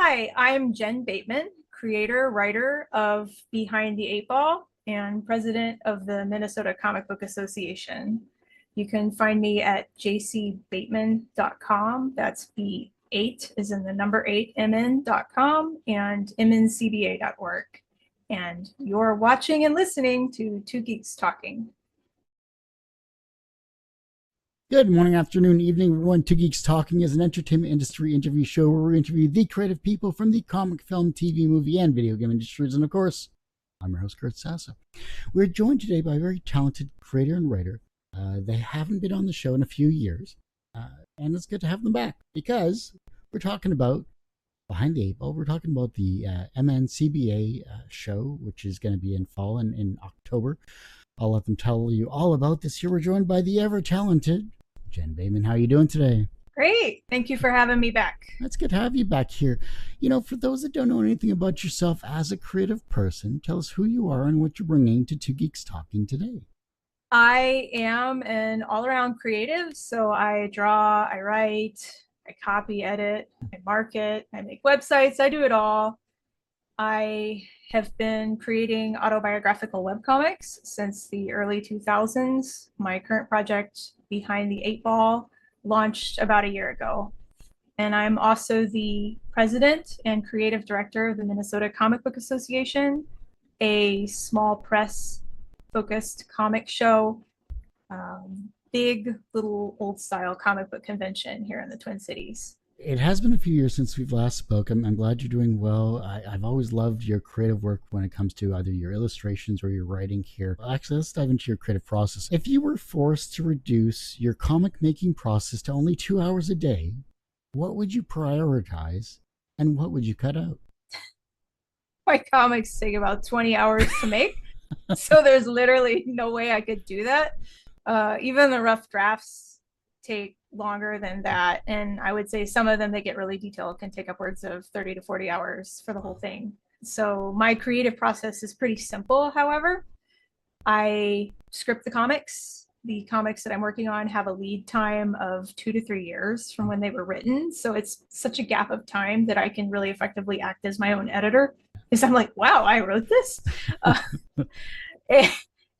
Hi, I'm Jen Bateman, creator, writer of Behind the Eight Ball and president of the Minnesota Comic Book Association. You can find me at jcbateman.com. That's B8 is in the number 8, mn.com and MNCBA.org. And you're watching and listening to Two Geeks Talking. Good morning, afternoon, evening, everyone. Two Geeks Talking is an entertainment industry interview show where we interview the creative people from the comic, film, TV, movie, and video game industries. And of course, I'm your host, Kurt Sasso. We're joined today by a very talented creator and writer. They haven't been on the show in a few years, and it's good to have them back because we're talking about Behind the Eight Ball. We're talking about the MNCBA show, which is going to be in fall and in October. I'll let them tell you all about this. Here we're joined by the ever-talented Jen Bateman. How are you doing today? Great. Thank you for having me back. That's good to have you back here. You know, for those that don't know anything about yourself as a creative person, tell us who you are and what you're bringing to Two Geeks Talking today. I am an all-around creative, so I draw, I write, I copy, edit, I market, I make websites, I do it all. I have been creating autobiographical webcomics since the early 2000s. My current project, Behind the Eight Ball, launched about a year ago. And I'm also the president and creative director of the Minnesota Comic Book Association, a small press focused comic show, big little old style comic book convention here in the Twin Cities. It has been a few years since we've last spoke. I'm glad you're doing well. I've always loved your creative work when it comes to either your illustrations or your writing here. Actually, let's dive into your creative process. If you were forced to reduce your comic making process to only 2 hours a day, what would you prioritize and what would you cut out? My comics take about 20 hours to make, so there's literally no way I could do that. Even the rough drafts take longer than that, and I would say some of them that get really detailed can take upwards of 30 to 40 hours for the whole thing. So my creative process is pretty simple. However, I script the comics that I'm working on have a lead time of 2 to 3 years from when they were written, so it's such a gap of time that I can really effectively act as my own editor because I'm like, wow, I wrote this.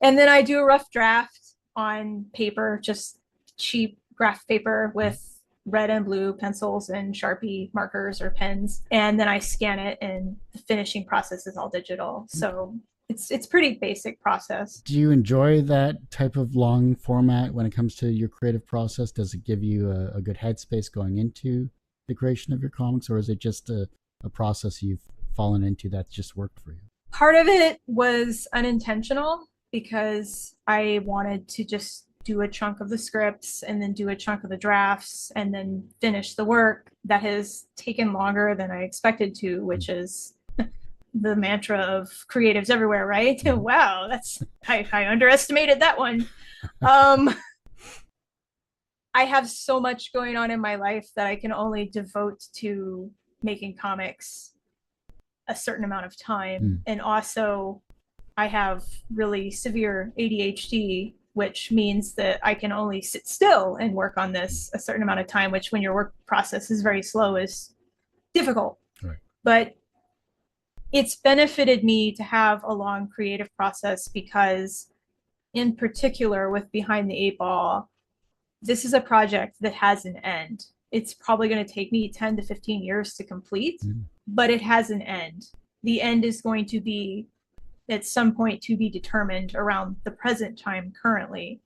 And then I do a rough draft on paper, just cheap graph paper with red and blue pencils and Sharpie markers or pens, and then I scan it, and the finishing process is all digital. So it's pretty basic process. Do you enjoy that type of long format when it comes to your creative process? Does it give you a good headspace going into the creation of your comics, or is it just a process you've fallen into that's just worked for you? Part of it was unintentional because I wanted to just do a chunk of the scripts and then do a chunk of the drafts and then finish the work. That has taken longer than I expected to, which is the mantra of creatives everywhere, right? Wow, I underestimated that one. I have so much going on in my life that I can only devote to making comics a certain amount of time. And also I have really severe ADHD, which means that I can only sit still and work on this a certain amount of time, which when your work process is very slow is difficult. Right. But it's benefited me to have a long creative process because, in particular with Behind the Eight Ball, this is a project that has an end. It's probably going to take me 10 to 15 years to complete, but it has an end. The end is going to be at some point to be determined around the present time currently.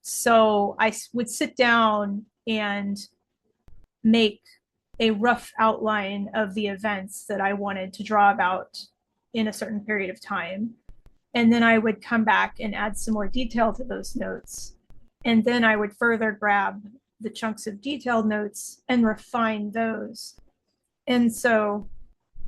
So I would sit down and make a rough outline of the events that I wanted to draw about in a certain period of time. And then I would come back and add some more detail to those notes. And then I would further grab the chunks of detailed notes and refine those. And so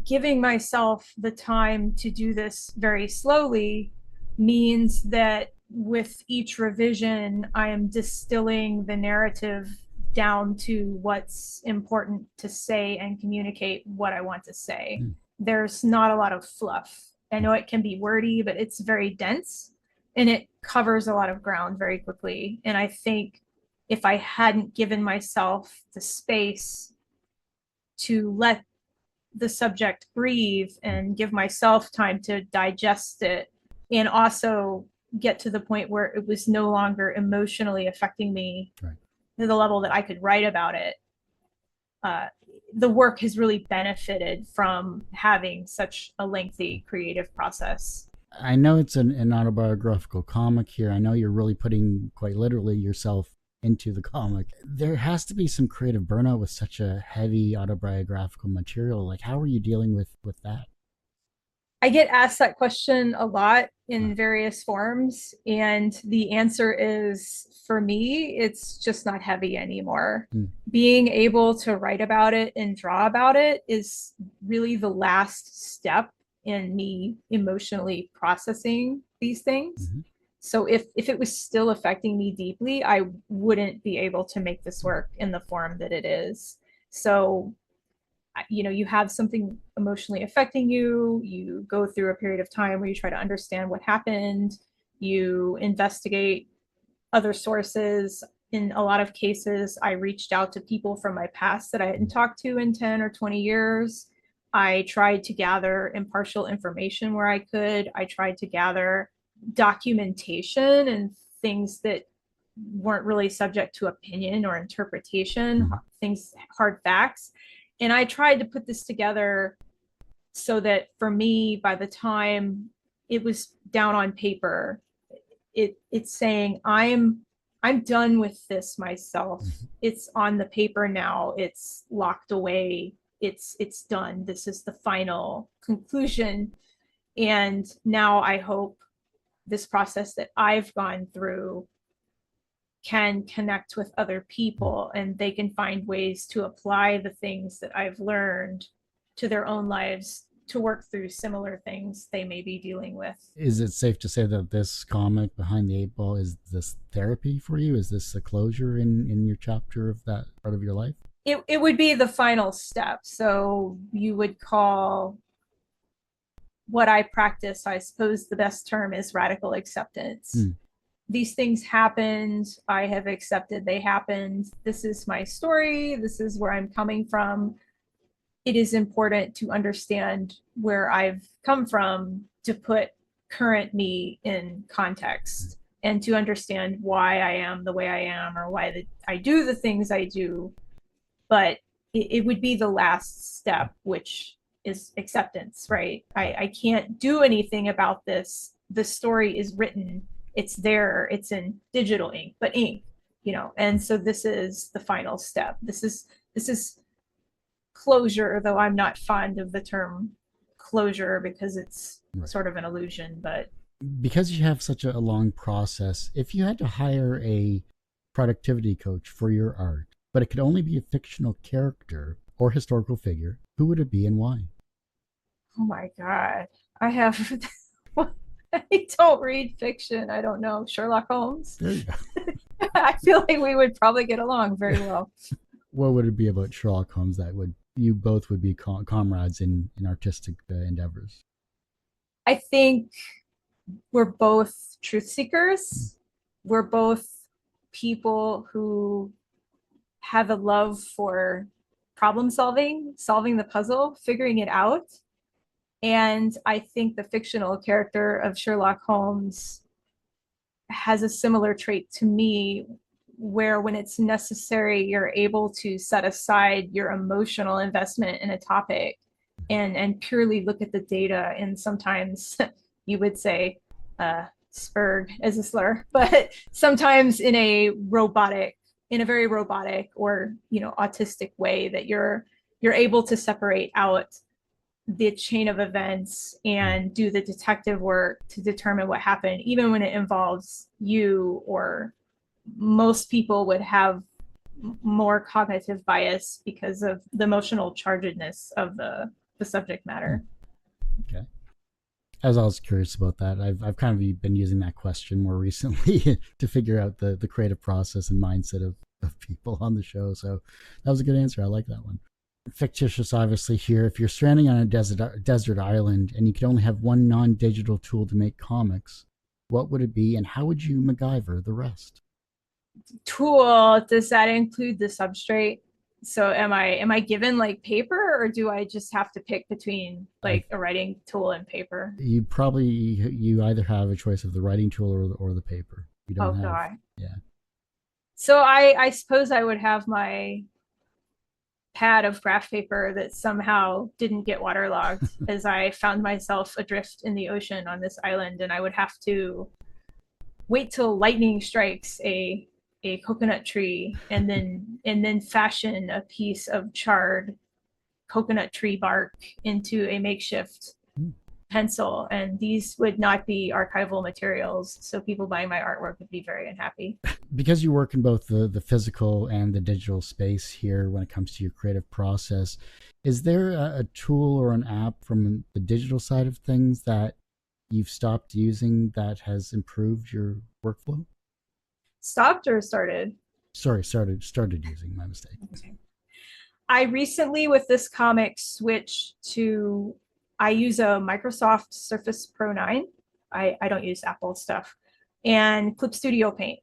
giving myself the time to do this very slowly means that with each revision, I am distilling the narrative down to what's important to say and communicate what I want to say. There's not a lot of fluff. I know it can be wordy, but it's very dense and it covers a lot of ground very quickly. And I think if I hadn't given myself the space to let the subject breathe and give myself time to digest it, and also get to the point where it was no longer emotionally affecting me to the level that I could write about it. The work has really benefited from having such a lengthy creative process. I know it's an autobiographical comic here. I know you're really putting, quite literally, yourself into the comic. There has to be some creative burnout with such a heavy autobiographical material. Like, how are you dealing with that? I get asked that question a lot in various forms, and the answer is, for me, it's just not heavy anymore. Being able to write about it and draw about it is really the last step in me emotionally processing these things. So if it was still affecting me deeply, I wouldn't be able to make this work in the form that it is. So you have something emotionally affecting you, you go through a period of time where you try to understand what happened, you investigate other sources. In a lot of cases, I reached out to people from my past that I hadn't talked to in 10 or 20 years. I tried to gather impartial information where I could. I tried to gather documentation and things that weren't really subject to opinion or interpretation, things, hard facts. And I tried to put this together so that for me, by the time it was down on paper, it's saying I'm done with this myself. It's on the paper now. It's locked away. It's done. This is the final conclusion. And now I hope this process that I've gone through can connect with other people and they can find ways to apply the things that I've learned to their own lives to work through similar things they may be dealing with. Is it safe to say that this comic, Behind the Eight Ball, is this therapy for you? Is this a closure in your chapter of that part of your life? It would be the final step. So you would call what I practice, I suppose the best term is radical acceptance. These things happened. I have accepted they happened. This is my story. This is where I'm coming from. It is important to understand where I've come from to put current me in context and to understand why I am the way I am or why I do the things I do. But it would be the last step, which is acceptance, right? I can't do anything about this. The story is written. It's there, it's in digital ink, but ink, and so this is the final step. This is closure, though I'm not fond of the term closure because it's sort of an illusion. But because you have such a long process, if you had to hire a productivity coach for your art, but it could only be a fictional character or historical figure, who would it be and why? Oh my God, I have I don't read fiction. I don't know. Sherlock Holmes. There you go. I feel like we would probably get along very well. What would it be about Sherlock Holmes that you both would be comrades in artistic endeavors? I think we're both truth seekers. We're both people who have a love for problem solving the puzzle, figuring it out. And I think the fictional character of Sherlock Holmes has a similar trait to me, where when it's necessary, you're able to set aside your emotional investment in a topic and purely look at the data. And sometimes you would say spurg as a slur, but sometimes in a very robotic or autistic way, that you're able to separate out the chain of events and do the detective work to determine what happened, even when it involves you, or most people would have more cognitive bias because of the emotional chargedness of the subject matter. Okay. As I was curious about that, I've kind of been using that question more recently to figure out the creative process and mindset of people on the show. So that was a good answer. I like that one. Fictitious, obviously, here. If you're stranding on a desert island and you could only have one non-digital tool to make comics, what would it be and how would you MacGyver the rest? Tool, does that include the substrate? So am I given like paper, or do I just have to pick between like a writing tool and paper? You either have a choice of the writing tool or the paper. You Oh don't have, God. yeah. So I suppose I would have my pad of graph paper that somehow didn't get waterlogged as I found myself adrift in the ocean on this island, and I would have to wait till lightning strikes a coconut tree and then fashion a piece of charred coconut tree bark into a makeshift Hmm. pencil, and these would not be archival materials, so people buying my artwork would be very unhappy. Because you work in both the physical and the digital space here when it comes to your creative process, is there a tool or an app from the digital side of things that you've stopped using that has improved your workflow? Stopped or started? Sorry, started using, my mistake. I recently, with this comic, switched to, I use a Microsoft Surface Pro 9. I don't use Apple stuff, and Clip Studio Paint.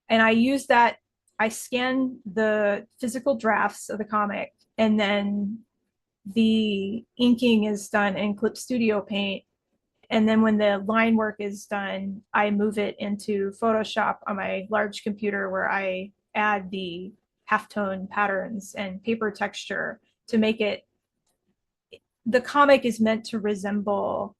And I use that, I scan the physical drafts of the comic, and then the inking is done in Clip Studio Paint. And then when the line work is done, I move it into Photoshop on my large computer where I add the halftone patterns and paper texture to make it, the comic is meant to resemble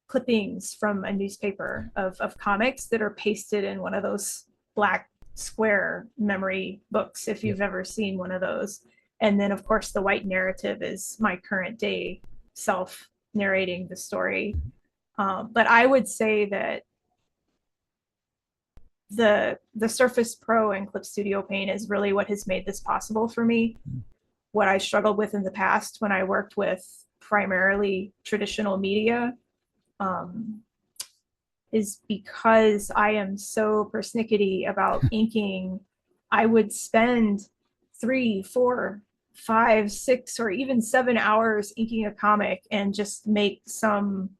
clippings from a newspaper of comics that are pasted in one of those black square memory books, if you've ever seen one of those. And then, of course, the white narrative is my current day self narrating the story. But I would say that the Surface Pro and Clip Studio Paint is really what has made this possible for me. What I struggled with in the past when I worked with primarily traditional media is because I am so persnickety about inking. I would spend 3, 4, 5, 6, or even 7 hours inking a comic and just make some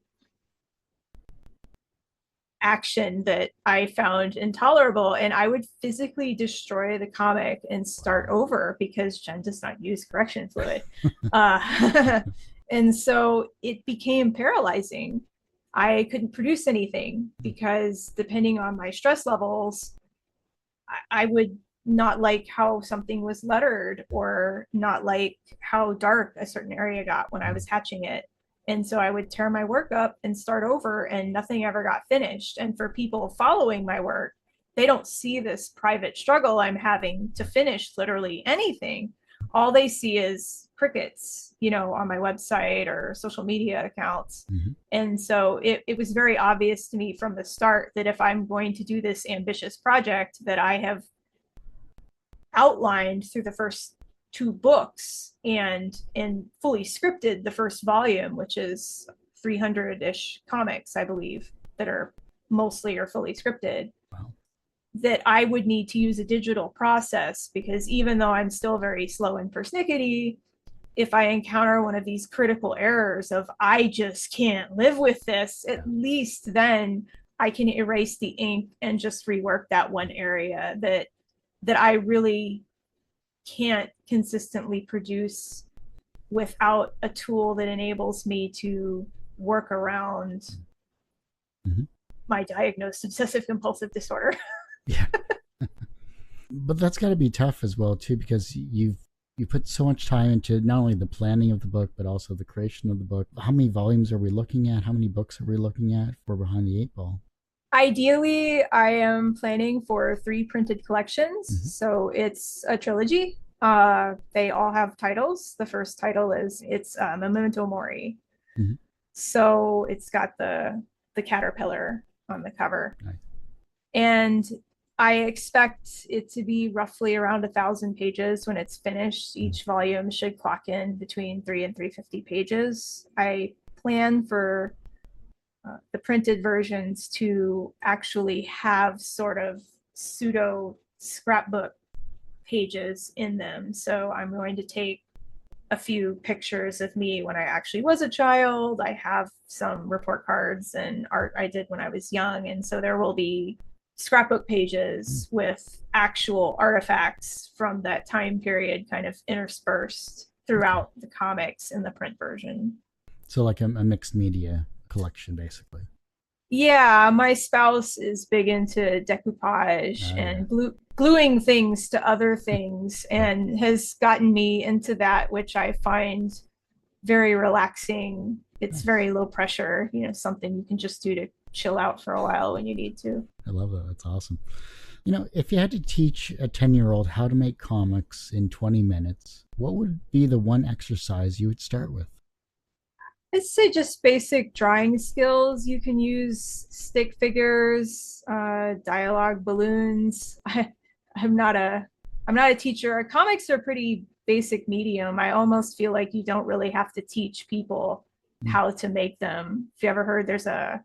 action that I found intolerable, and I would physically destroy the comic and start over because Jen does not use correction fluid. And so it became paralyzing. I couldn't produce anything because depending on my stress levels, I would not like how something was lettered or not like how dark a certain area got when I was hatching it. And so I would tear my work up and start over, and nothing ever got finished. And for people following my work, they don't see this private struggle I'm having to finish literally anything. All they see is crickets, on my website or social media accounts. Mm-hmm. And so it was very obvious to me from the start that if I'm going to do this ambitious project that I have outlined through the first 2 books and fully scripted the first volume, which is 300-ish comics, I believe, that are mostly or fully scripted. Wow. That I would need to use a digital process, because even though I'm still very slow and persnickety, if I encounter one of these critical errors of I just can't live with this, at least then I can erase the ink and just rework that one area that I really can't consistently produce without a tool that enables me to work around my diagnosed obsessive compulsive disorder. Yeah. But that's got to be tough as well too, because you put so much time into not only the planning of the book but also the creation of the book. How many volumes are we looking at? How many books are we looking at for Behind the Eight Ball? Ideally, I am planning for 3 printed collections. So it's a trilogy. They all have titles. The first title is Memento Mori. So it's got the caterpillar on the cover. Nice. And I expect it to be roughly around 1,000 pages when it's finished. Each volume should clock in between 3 and 350 pages. I plan for the printed versions to actually have sort of pseudo scrapbook pages in them. So I'm going to take a few pictures of me when I actually was a child. I have some report cards and art I did when I was young. And so there will be scrapbook pages with actual artifacts from that time period kind of interspersed Okay. throughout the comics in the print version. So like a mixed media collection, basically. Yeah, my spouse is big into decoupage Oh yeah. and gluing things to other things Yeah. and has gotten me into that, which I find very relaxing. It's Nice. very low pressure, something you can just do to chill out for a while when you need to. I love that. That's awesome. If you had to teach a 10-year-old how to make comics in 20 minutes, what would be the one exercise you would start with? I'd say just basic drawing skills. You can use stick figures, dialogue balloons. I'm not a I'm not a teacher. Comics are a pretty basic medium. I almost feel like you don't really have to teach people Mm. how to make them. If you ever heard, there's a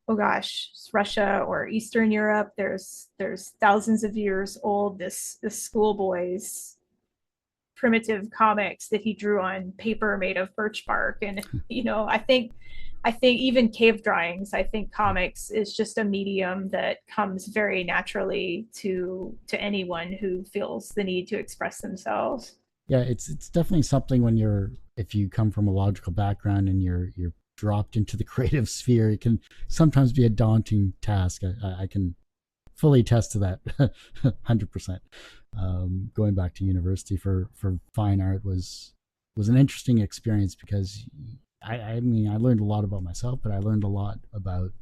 oh gosh, it's Russia or Eastern Europe. There's thousands of years old. This schoolboy's primitive comics that he drew on paper made of birch bark. And I think even cave drawings, I think comics is just a medium that comes very naturally to anyone who feels the need to express themselves. Yeah, it's definitely something when if you come from a logical background and you're dropped into the creative sphere, it can sometimes be a daunting task. I can fully attest to that. 100%. Going back to university for fine art was an interesting experience because I mean I learned a lot about myself, but I learned a lot about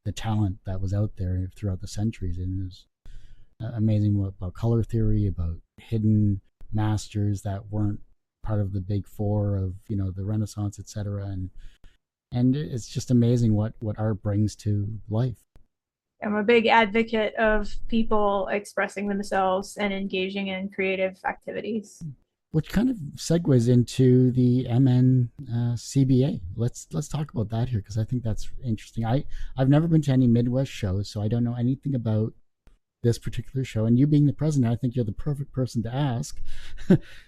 the talent that was out there throughout the centuries, and it was amazing about color theory, about hidden masters that weren't part of the big four of the Renaissance, etc. And it's just amazing what art brings to life. I'm a big advocate of people expressing themselves and engaging in creative activities. Which kind of segues into the MNCBA. Let's talk about that here because I think that's interesting. I've never been to any Midwest shows, so I don't know anything about this particular show. And you being the president, I think you're the perfect person to ask.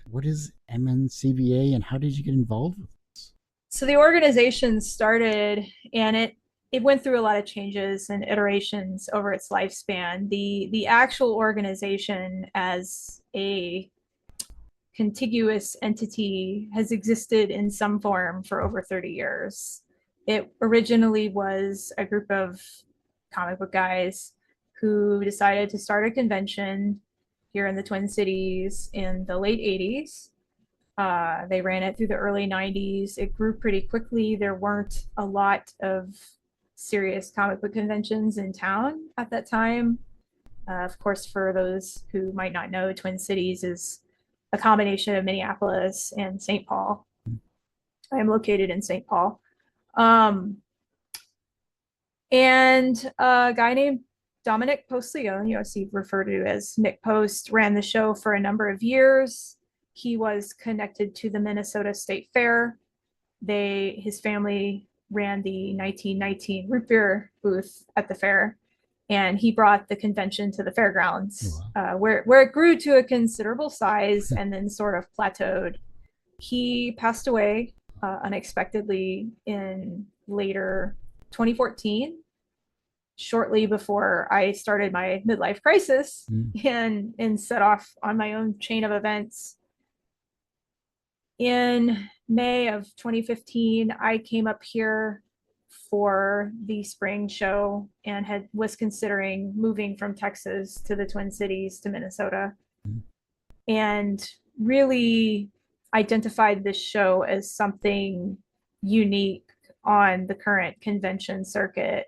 What is MNCBA and how did you get involved with this? So the organization started and it went through a lot of changes and iterations over its lifespan. The actual organization as a contiguous entity has existed in some form for over 30 years. It originally was a group of comic book guys who decided to start a convention here in the Twin Cities in the late 80s. They ran it through the early 90s. It grew pretty quickly. There weren't a lot of serious comic book conventions in town at that time. Of course, for those who might not know, Twin Cities is a combination of Minneapolis and St. Paul. I am located in St. Paul. Um, and a guy named Dominic Postleone, he referred to as Nick Post, ran the show for a number of years. He was connected to the Minnesota State Fair. His family ran the 1919 root beer booth at the fair, and he brought the convention to the fairgrounds, Wow. where it grew to a considerable size and then sort of plateaued. He passed away unexpectedly in later 2014, shortly before I started my midlife crisis Mm. and set off on my own chain of events. In May of 2015, I came up here for the spring show and was considering moving from Texas to the Twin Cities to Minnesota, Mm. and really identified this show as something unique on the current convention circuit.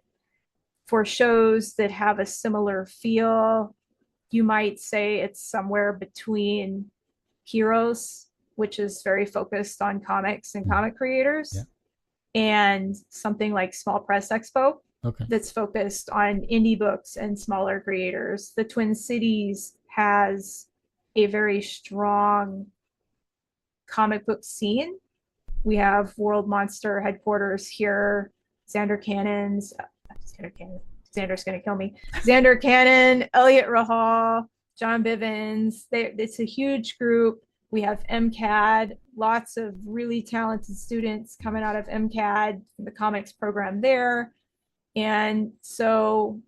For shows that have a similar feel, you might say it's somewhere between Heroes, which is very focused on comics and Mm. comic Yeah. creators, and something like Small Press Expo Okay. that's focused on indie books and smaller creators. The Twin Cities has a very strong comic book scene. We have World Monster headquarters here, Xander Cannon's Xander's going to kill me. Xander Cannon, Elliot Rahal, John Bivens. It's a huge group. We have MCAD, lots of really talented students coming out of MCAD, the comics program there. And so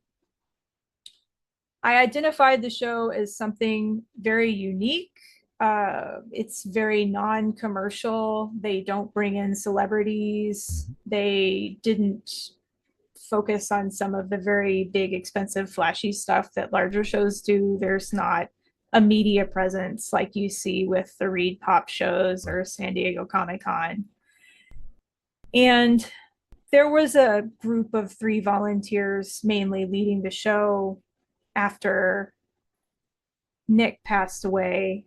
I identified the show as something very unique It's very non-commercial. They don't bring in celebrities. Mm-hmm. They didn't focus on some of the very big, expensive, flashy stuff that larger shows do. There's not a media presence like you see with the Reed Pop shows or San Diego Comic Con. And there was a group of 3 volunteers mainly leading the show after Nick passed away.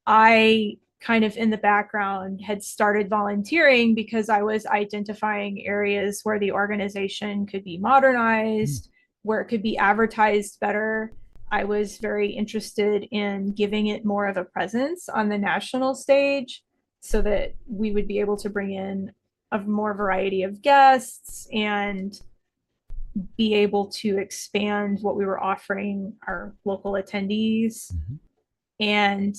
I kind of in the background had started volunteering because I was identifying areas where the organization could be modernized, where it could be advertised better. I was very interested in giving it more of a presence on the national stage so that we would be able to bring in a more variety of guests and be able to expand what we were offering our local attendees. Mm-hmm. And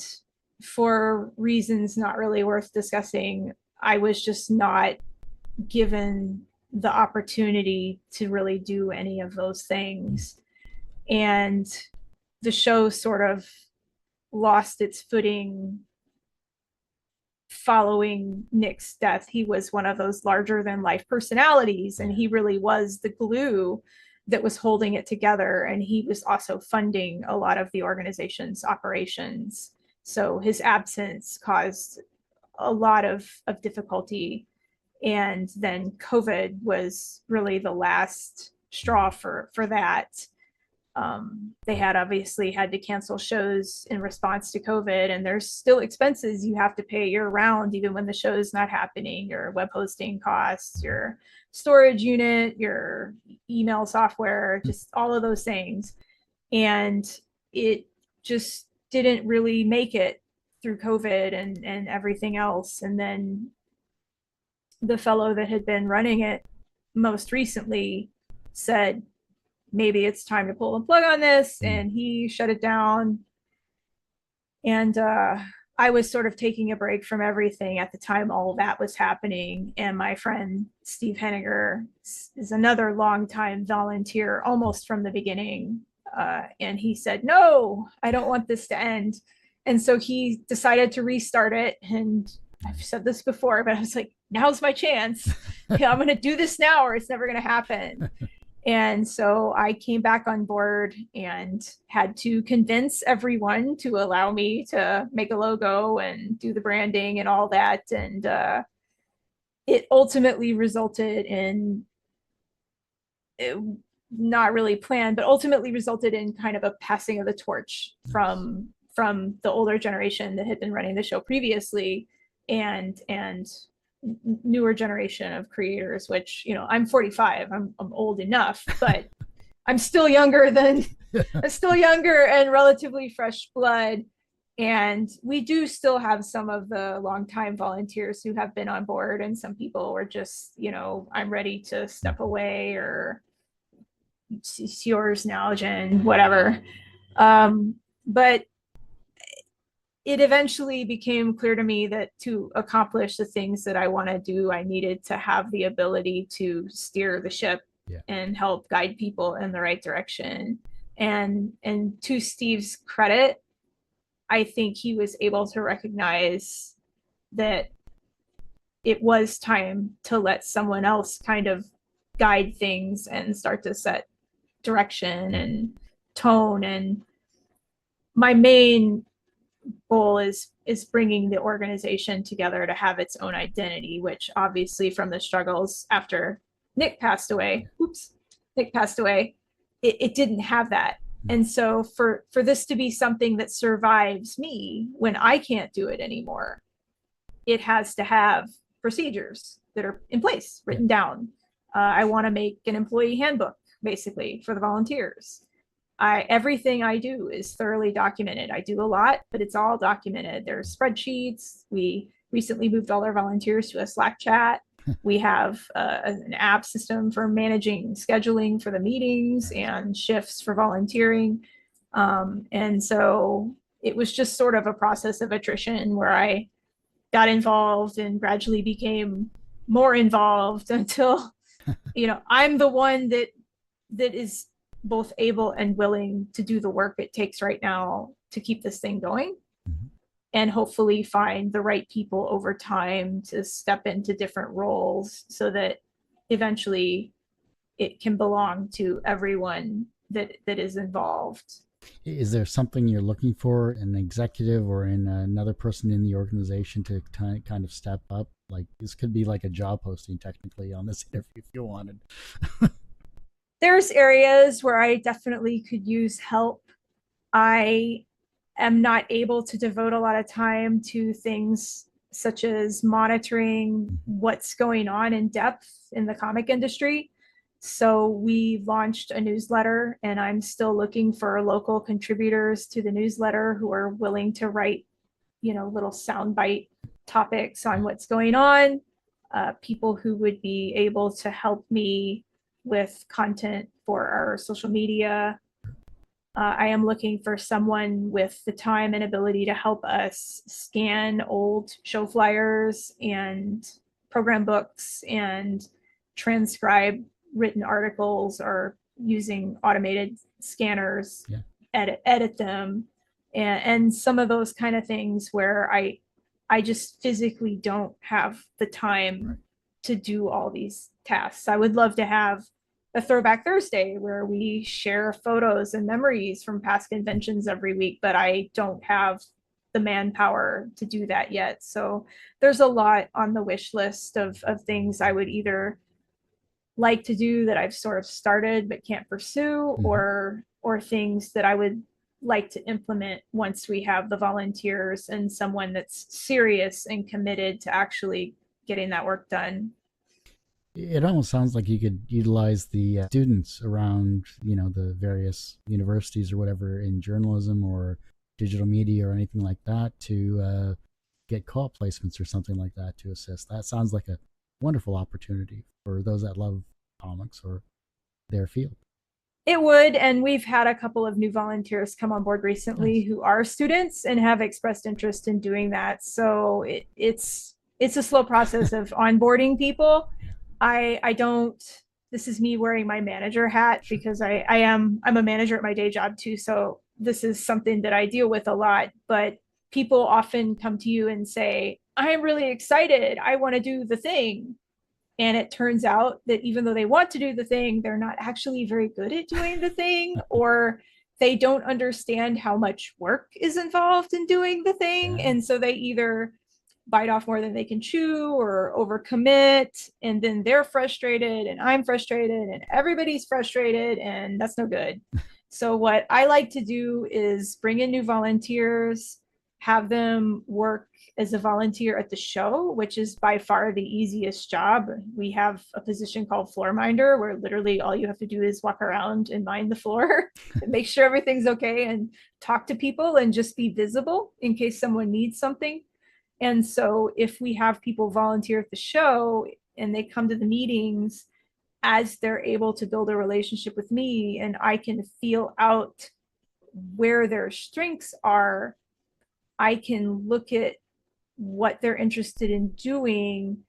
for reasons not really worth discussing, I was just not given the opportunity to really do any of those things. And the show sort of lost its footing following Nick's death. He was one of those larger than life personalities, and he really was the glue that was holding it together. And he was also funding a lot of the organization's operations. So his absence caused a lot of difficulty. And then COVID was really the last straw for that. They had obviously had to cancel shows in response to COVID, and there's still expenses you have to pay year round, even when the show is not happening. Your web hosting costs, your storage unit, your email software, just all of those things. And it just didn't really make it through COVID and everything else. And then the fellow that had been running it most recently said, maybe it's time to pull the plug on this, and he shut it down. And I was sort of taking a break from everything at the time all of that was happening. And my friend Steve Henniger is another longtime volunteer, almost from the beginning. And he said, no, I don't want this to end. And so he decided to restart it. And I've said this before, but I was like, now's my chance. I'm going to do this now or it's never going to happen. And so I came back on board and had to convince everyone to allow me to make a logo and do the branding and all that. And it ultimately resulted in, not really planned, but ultimately resulted in kind of a passing of the torch from the older generation that had been running the show previously and newer generation of creators, which, you know, I'm 45, I'm old enough, but I'm still younger and relatively fresh blood. And we do still have some of the longtime volunteers who have been on board, and some people were just, you know, I'm ready to step away, or it's yours now, Jen, whatever. But it eventually became clear to me that to accomplish the things that I want to do, I needed to have the ability to steer the ship and help guide people in the right direction. And to Steve's credit, I think he was able to recognize that it was time to let someone else kind of guide things and start to set direction and tone. And my main goal is bringing the organization together to have its own identity, which obviously from the struggles after Nick passed away, it didn't have that. And so for this to be something that survives me when I can't do it anymore, it has to have procedures that are in place, written down. I want to make an employee handbook, basically, for the volunteers. Everything I do is thoroughly documented. I do a lot, but it's all documented. There's spreadsheets. We recently moved all our volunteers to a Slack chat. We have an app system for managing scheduling for the meetings and shifts for volunteering. And so it was just sort of a process of attrition where I got involved and gradually became more involved until, you know, I'm the one that is both able and willing to do the work it takes right now to keep this thing going. and hopefully find the right people over time to step into different roles so that eventually it can belong to everyone that is involved. Is there something you're looking for in an executive or in another person in the organization to kind of step up? Like this could be like a job posting technically on this interview if you wanted. There's areas where I definitely could use help. I am not able to devote a lot of time to things such as monitoring what's going on in depth in the comic industry. So we launched a newsletter, and I'm still looking for local contributors to the newsletter who are willing to write, little soundbite topics on what's going on. People who would be able to help me with content for our social media. I am looking for someone with the time and ability to help us scan old show flyers and program books and transcribe written articles or using automated scanners, Yeah. edit them, and some of those kind of things where I just physically don't have the time Right. to do all these tasks. I would love to have a Throwback Thursday where we share photos and memories from past conventions every week, but I don't have the manpower to do that yet. So there's a lot on the wish list of things I would either like to do that I've sort of started but can't pursue, Mhm. or things that I would like to implement once we have the volunteers and someone that's serious and committed to actually getting that work done. It almost sounds like you could utilize the students around, the various universities or whatever in journalism or digital media or anything like that to get co-op placements or something like that to assist. That sounds like a wonderful opportunity for those that love comics or their field. It would, and we've had a couple of new volunteers come on board recently Nice. who are students and have expressed interest in doing that. So it's a slow process of onboarding people. Yeah. I don't. This is me wearing my manager hat Sure. because I'm a manager at my day job too. So this is something that I deal with a lot. But people often come to you and say, "I'm really excited. I want to do the thing." And it turns out that even though they want to do the thing, they're not actually very good at doing the thing, or they don't understand how much work is involved in doing the thing. Yeah. And so they either bite off more than they can chew or overcommit. And then they're frustrated, and I'm frustrated, and everybody's frustrated. And that's no good. So, what I like to do is bring in new volunteers, have them work as a volunteer at the show, which is by far the easiest job. We have a position called floor minder, where literally all you have to do is walk around and mind the floor and make sure everything's okay and talk to people and just be visible in case someone needs something. And so if we have people volunteer at the show and they come to the meetings, as they're able to build a relationship with me and I can feel out where their strengths are, I can look at what they're interested in doing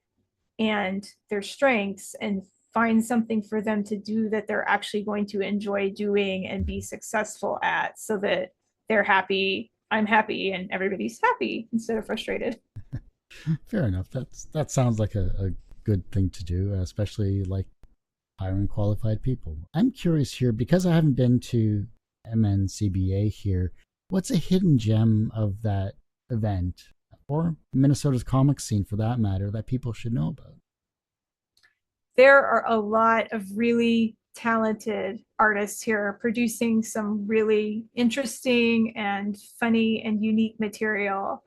and their strengths and find something for them to do that they're actually going to enjoy doing and be successful at, so that they're happy, I'm happy, and everybody's happy instead of frustrated. Fair enough. That sounds like a good thing to do, especially like hiring qualified people. I'm curious here because I haven't been to MNCBA here. What's a hidden gem of that event or Minnesota's comic scene for that matter that people should know about? There are a lot of really talented artists here producing some really interesting and funny and unique material.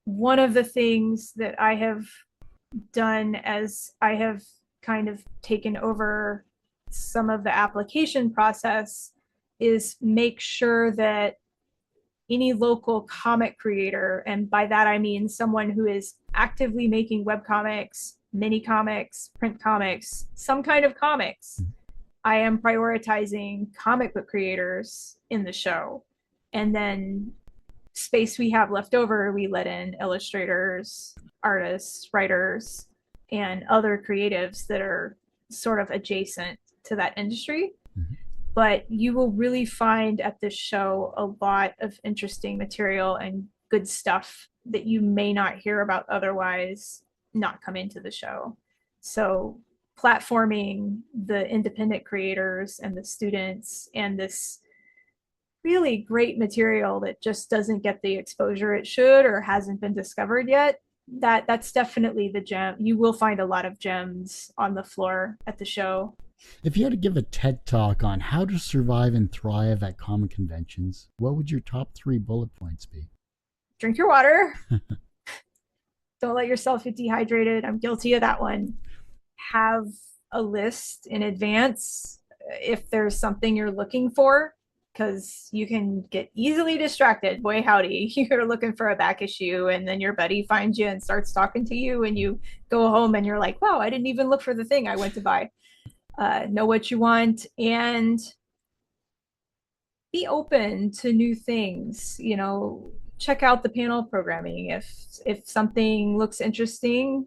One of the things that I have done as I have kind of taken over some of the application process is make sure that any local comic creator, and by that I mean someone who is actively making web comics, mini comics, print comics, some kind of comics, I am prioritizing comic book creators in the show. And then space we have left over, we let in illustrators, artists, writers, and other creatives that are sort of adjacent to that industry. Mm-hmm. But you will really find at this show a lot of interesting material and good stuff that you may not hear about otherwise not come into the show. So platforming the independent creators and the students and this really great material that just doesn't get the exposure it should or hasn't been discovered yet, that's definitely the gem. You will find a lot of gems on the floor at the show. If you had to give a TED talk on how to survive and thrive at comic conventions, what would your top 3 bullet points be? Drink your water. Don't let yourself get dehydrated. I'm guilty of that one. Have a list in advance if there's something you're looking for, because you can get easily distracted. Boy, howdy, you're looking for a back issue, and then your buddy finds you and starts talking to you, and you go home and you're like, wow, I didn't even look for the thing I went to buy. Know what you want and be open to new things. Check out the panel programming. If something looks interesting,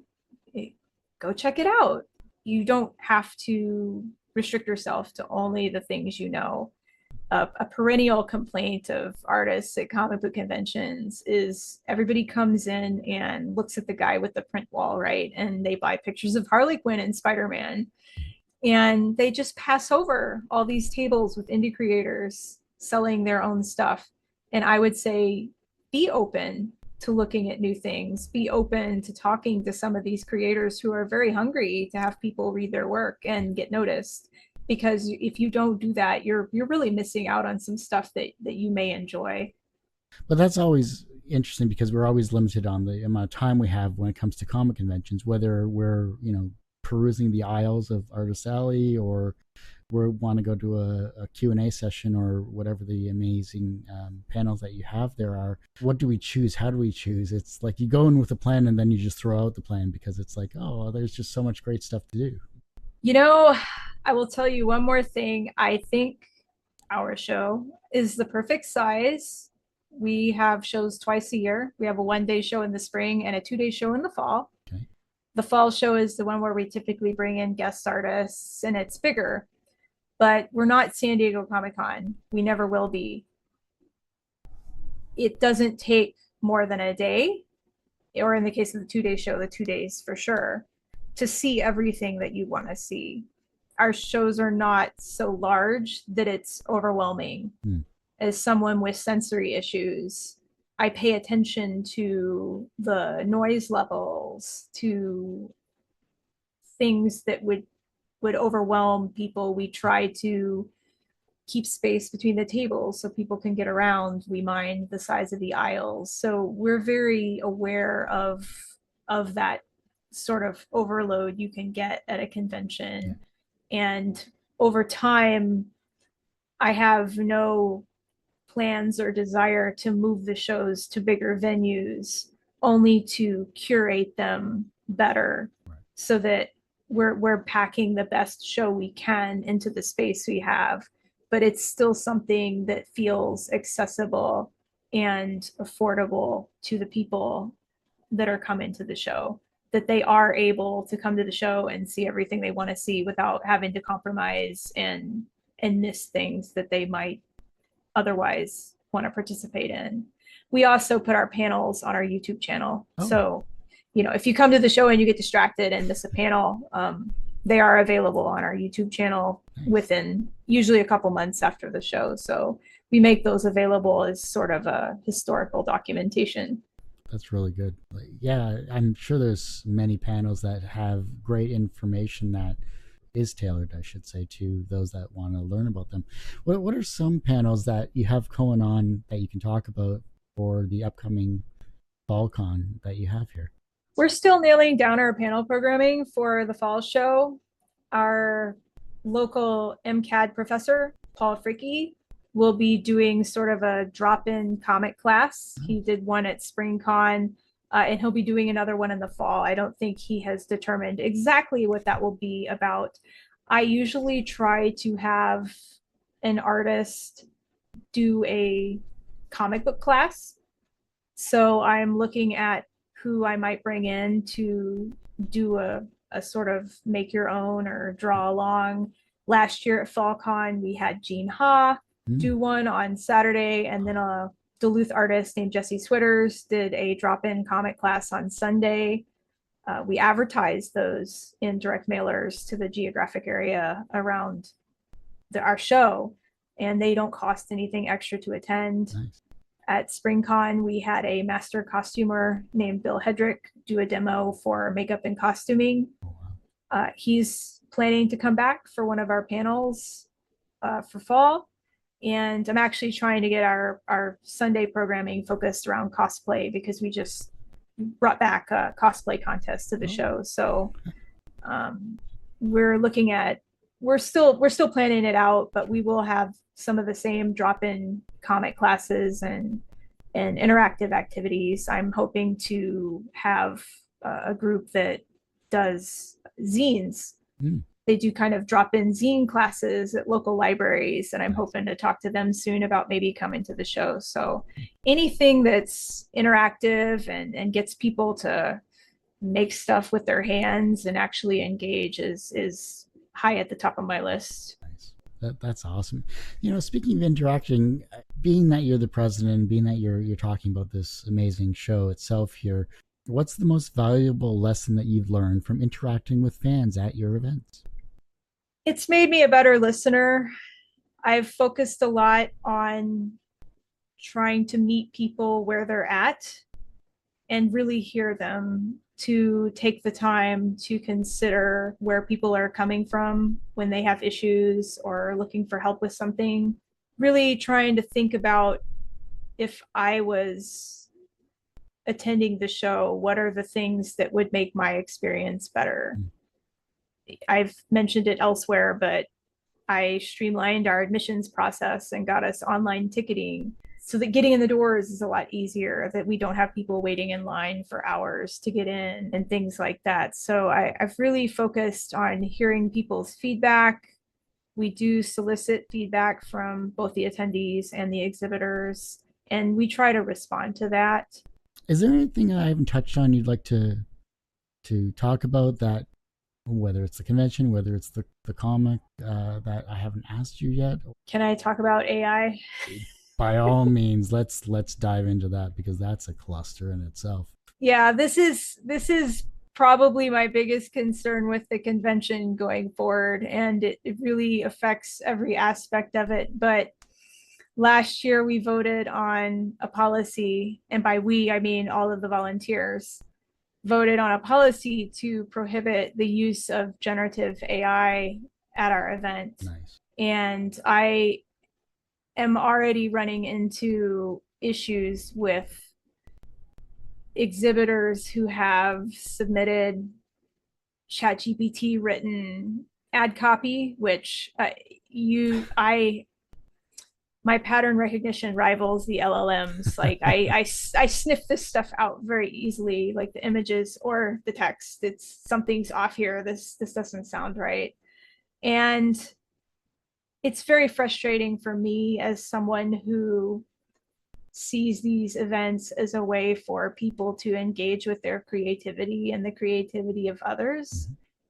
go check it out. You don't have to restrict yourself to only the things you know. A perennial complaint of artists at comic book conventions is everybody comes in and looks at the guy with the print wall, right? And they buy pictures of Harley Quinn and Spider-Man. And they just pass over all these tables with indie creators selling their own stuff. And I would say, be open to looking at new things, be open to talking to some of these creators who are very hungry to have people read their work and get noticed. Because if you don't do that, you're really missing out on some stuff that you may enjoy. But that's always interesting because we're always limited on the amount of time we have when it comes to comic conventions, whether we're, perusing the aisles of Artist Alley or we want to go to a Q&A session or whatever the amazing panels that you have there are. What do we choose? How do we choose? It's like you go in with a plan and then you just throw out the plan because it's like, oh, there's just so much great stuff to do. I will tell you one more thing. I think our show is the perfect size. We have shows twice a year. We have a 1-day show in the spring and a 2-day show in the fall. Okay. The fall show is the one where we typically bring in guest artists and it's bigger, but we're not San Diego Comic-Con. We never will be. It doesn't take more than a day, or in the case of the 2-day show, the 2 days for sure, to see everything that you want to see. Our shows are not so large that it's overwhelming. As someone with sensory issues, I pay attention to the noise levels, to things that would overwhelm people. We try to keep space between the tables so people can get around. We mind the size of the aisles. So we're very aware of that sort of overload you can get at a convention. Yeah. And over time, I have no plans or desire to move the shows to bigger venues, only to curate them better, right, so that we're packing the best show we can into the space we have, but it's still something that feels accessible and affordable to the people that are coming to the show, that they are able to come to the show and see everything they want to see without having to compromise and miss things that they might otherwise want to participate in. We also put our panels on our YouTube channel. Oh. So, if you come to the show and you get distracted and miss a panel, they are available on our YouTube channel within usually a couple months after the show. So we make those available as sort of a historical documentation. That's really good. Yeah, I'm sure there's many panels that have great information that is tailored, I should say, to those that want to learn about them. What are some panels that you have going on that you can talk about for the upcoming FallCon that you have here? We're still nailing down our panel programming for the fall show. Our local MCAD professor, Paul Fricke, will be doing sort of a drop-in comic class. He did one at SpringCon, and he'll be doing another one in the fall. I don't think he has determined exactly what that will be about. I usually try to have an artist do a comic book class. So I'm looking at who I might bring in to do a sort of make your own or draw along. Last year at FallCon, we had Jean Ha do one on Saturday, and then a Duluth artist named Jesse Switters did a drop-in comic class on Sunday. We advertised those in direct mailers to the geographic area around our show, and they don't cost anything extra to attend. Nice. At SpringCon, we had a master costumer named Bill Hedrick do a demo for makeup and costuming. Oh, wow. He's planning to come back for one of our panels for fall. And I'm actually trying to get our Sunday programming focused around cosplay, because we just brought back a cosplay contest to the show. So we're looking at, we're still planning it out, but we will have some of the same drop-in comic classes and interactive activities. I'm hoping to have a group that does zines. They do kind of drop-in zine classes at local libraries, and I'm hoping to talk to them soon about maybe coming to the show. So anything that's interactive and gets people to make stuff with their hands and actually engage is high at the top of my list. Nice. That's awesome. Speaking of interacting, being that you're the president, being that you're talking about this amazing show itself here, what's the most valuable lesson that you've learned from interacting with fans at your events? It's made me a better listener. I've focused a lot on trying to meet people where they're at and really hear them, to take the time to consider where people are coming from when they have issues or looking for help with something. Really trying to think about, if I was attending the show, what are the things that would make my experience better? I've mentioned it elsewhere, but I streamlined our admissions process and got us online ticketing so that getting in the doors is a lot easier, that we don't have people waiting in line for hours to get in and things like that. So I've really focused on hearing people's feedback. We do solicit feedback from both the attendees and the exhibitors, and we try to respond to that. Is there anything I haven't touched on you'd like to talk about, that whether it's the convention, whether it's the comic, that I haven't asked you yet? Can I talk about AI? By all means, let's dive into that, because that's a cluster in itself. Yeah, this is probably my biggest concern with the convention going forward, and it really affects every aspect of it. But last year we voted on a policy, and by we I mean all of the volunteers voted on a policy to prohibit the use of generative AI at our event. Nice. And I am already running into issues with exhibitors who have submitted ChatGPT written ad copy, which my pattern recognition rivals the LLMs. Like I sniff this stuff out very easily, like the images or the text. It's something's off here. This doesn't sound right. And it's very frustrating for me as someone who sees these events as a way for people to engage with their creativity and the creativity of others.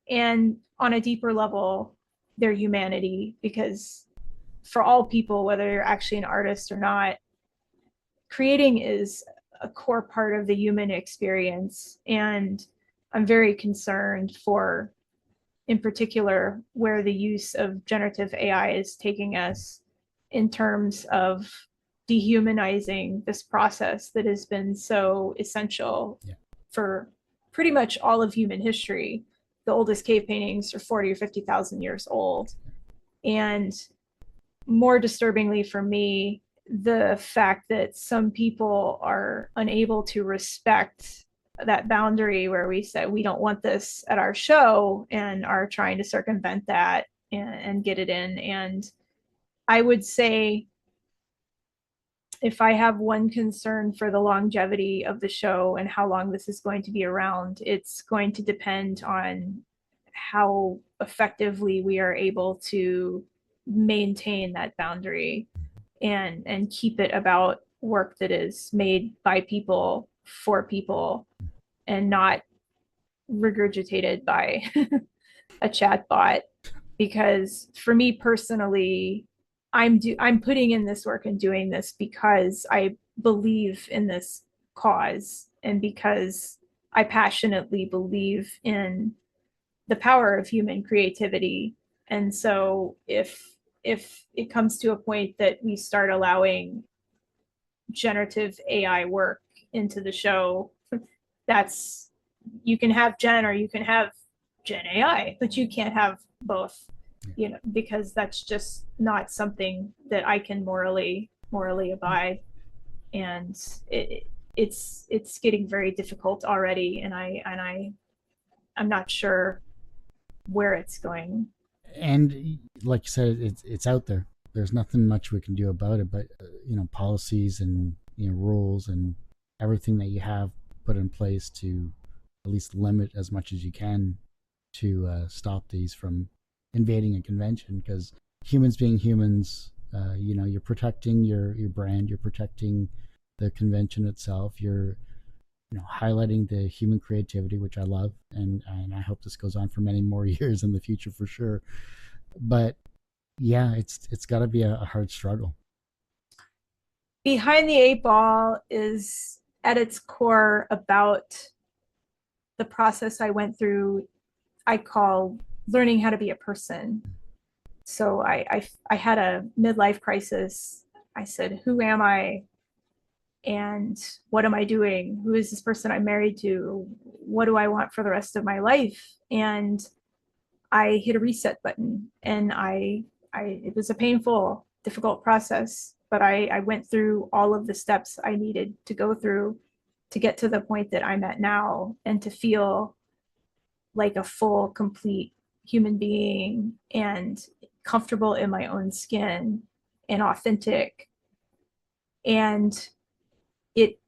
And on a deeper level, their humanity, because for all people, whether you're actually an artist or not, creating is a core part of the human experience. And I'm very concerned for, in particular, where the use of generative AI is taking us in terms of dehumanizing this process that has been so essential for pretty much all of human history. The oldest cave paintings are 40 or 50,000 years old. And more disturbingly for me, the fact that some people are unable to respect that boundary where we said we don't want this at our show, and are trying to circumvent that and get it in. And I would say, if I have one concern for the longevity of the show and how long this is going to be around, it's going to depend on how effectively we are able to maintain that boundary and keep it about work that is made by people for people and not regurgitated by a chat bot. Because for me personally, I'm putting in this work and doing this because I believe in this cause and because I passionately believe in the power of human creativity. And so if it comes to a point that we start allowing generative AI work into the show, that's you can have Gen or you can have Gen AI, but you can't have both, because that's just not something that I can morally abide. And it's getting very difficult already, and I'm not sure where it's going. And like you said, it's out there. There's nothing much we can do about it, but policies and rules and everything that you have put in place to at least limit as much as you can to stop these from invading a convention. Because humans being humans, you're protecting your brand, you're protecting the convention itself, you're highlighting the human creativity, which I love, and I hope this goes on for many more years in the future for sure. But yeah, it's got to be a hard struggle. Behind the Eight Ball is at its core about the process I went through. I call learning how to be a person. So I had a midlife crisis. I said, who am I? And what am I doing? Who is this person I'm married to? What do I want for the rest of my life? And I hit a reset button, and it was a painful, difficult process, but I went through all of the steps I needed to go through to get to the point that I'm at now and to feel like a full, complete human being and comfortable in my own skin and authentic. And it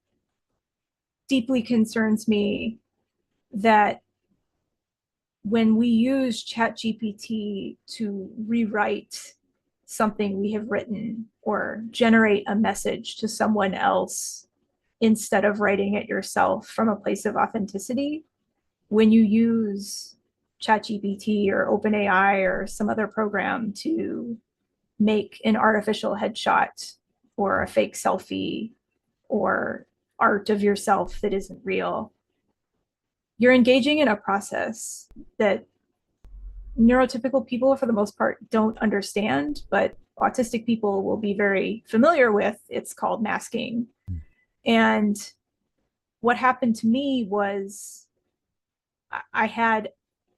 deeply concerns me that when we use ChatGPT to rewrite something we have written or generate a message to someone else instead of writing it yourself from a place of authenticity, when you use ChatGPT or OpenAI or some other program to make an artificial headshot or a fake selfie or art of yourself that isn't real, you're engaging in a process that neurotypical people, for the most part, don't understand, but autistic people will be very familiar with. It's called masking. And what happened to me was I had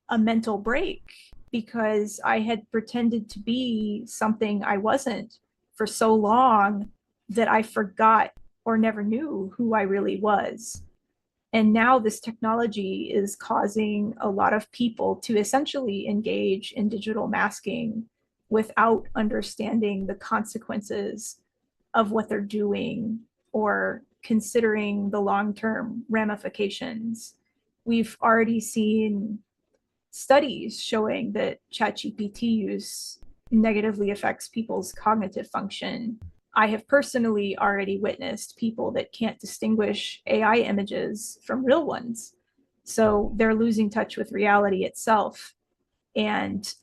a mental break because I had pretended to be something I wasn't for so long that I forgot or never knew who I really was. And now this technology is causing a lot of people to essentially engage in digital masking without understanding the consequences of what they're doing or considering the long-term ramifications. We've already seen studies showing that ChatGPT use negatively affects people's cognitive function. I have personally already witnessed people that can't distinguish AI images from real ones. So they're losing touch with reality itself. And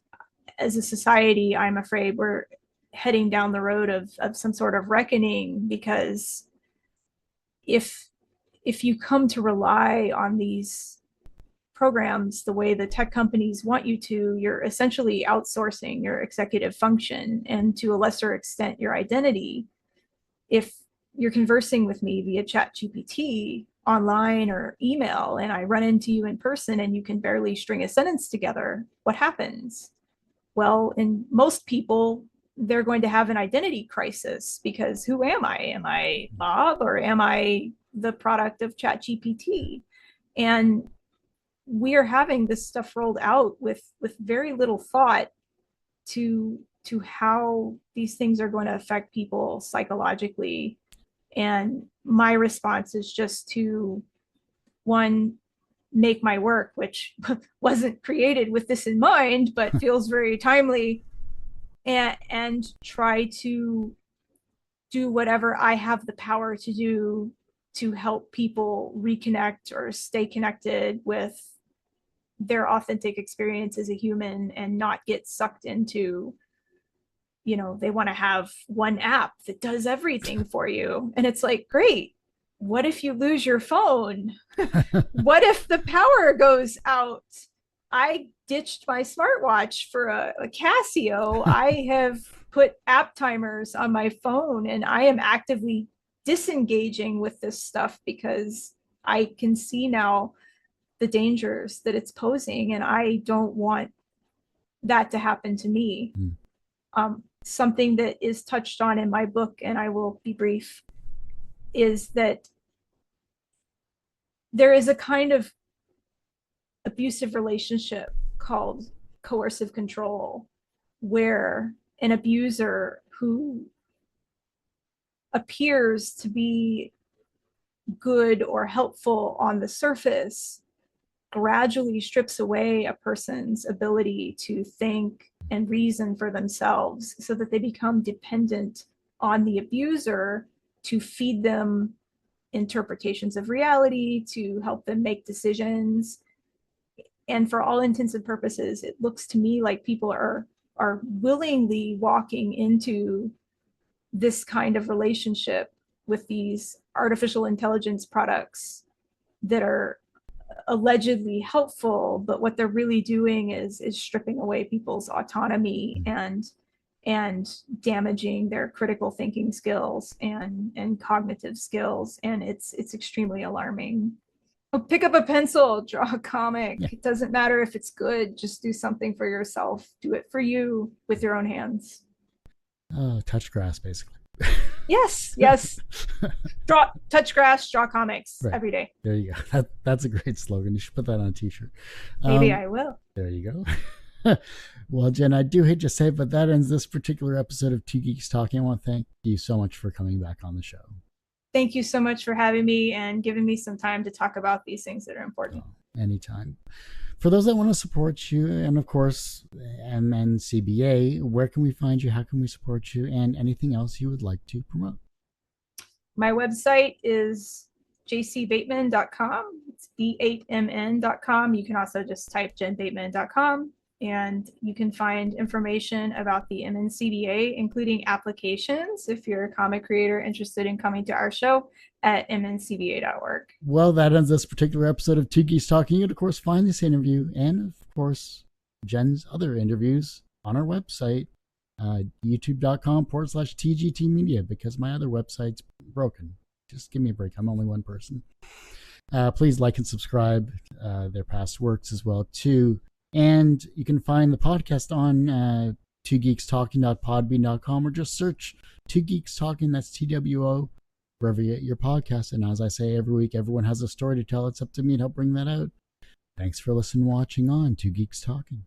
as a society, I'm afraid we're heading down the road of some sort of reckoning, because if you come to rely on these programs the way the tech companies want you to, you're essentially outsourcing your executive function and to a lesser extent your identity. If you're conversing with me via ChatGPT online or email and I run into you in person and you can barely string a sentence together, what happens? Well, in most people, they're going to have an identity crisis, because who am I? Am I Bob, or am I the product of ChatGPT? And we are having this stuff rolled out with very little thought to how these things are going to affect people psychologically. And my response is just to, one, make my work, which wasn't created with this in mind but feels very timely, and try to do whatever I have the power to do to help people reconnect or stay connected with their authentic experience as a human and not get sucked into they want to have one app that does everything for you. And it's like, great. What if you lose your phone? What if the power goes out? I ditched my smartwatch for a Casio. I have put app timers on my phone, and I am actively disengaging with this stuff because I can see now the dangers that it's posing, and I don't want that to happen to me. Something that is touched on in my book, and I will be brief, is that there is a kind of abusive relationship called coercive control, where an abuser who appears to be good or helpful on the surface gradually strips away a person's ability to think and reason for themselves, so that they become dependent on the abuser to feed them interpretations of reality, to help them make decisions. And for all intents and purposes, it looks to me like people are willingly walking into this kind of relationship with these artificial intelligence products that are allegedly helpful, but what they're really doing is stripping away people's autonomy and damaging their critical thinking skills and cognitive skills. And it's extremely alarming. Pick up a pencil, draw a comic. It doesn't matter if it's good, just do something for yourself. Do it for you with your own hands. Touch grass, basically. Yes. Touch grass, draw comics every day. There you go. That's a great slogan. You should put that on a t-shirt. Maybe I will. There you go. Well, Jen, I do hate to say it, but that ends this particular episode of Two Geeks Talking. I want to thank you so much for coming back on the show. Thank you so much for having me and giving me some time to talk about these things that are important. Anytime. For those that want to support you, and of course, MNCBA, where can we find you? How can we support you? And anything else you would like to promote? My website is jcbateman.com. It's B8MN.com. You can also just type jenbateman.com. And you can find information about the MNCBA, including applications, if you're a comic creator interested in coming to our show, at mncba.org. Well, that ends this particular episode of Two Geeks Talking. You can, of course, find this interview and, of course, Jen's other interviews on our website, youtube.com/TGT Media, because my other website's broken. Just give me a break. I'm only one person. Please like and subscribe their past works as well, too. And you can find the podcast on twogeekstalking.podbean.com, or just search Two Geeks Talking, that's TWO, wherever you get your podcast. And as I say every week, everyone has a story to tell. It's up to me to help bring that out. Thanks for listening and watching on Two Geeks Talking.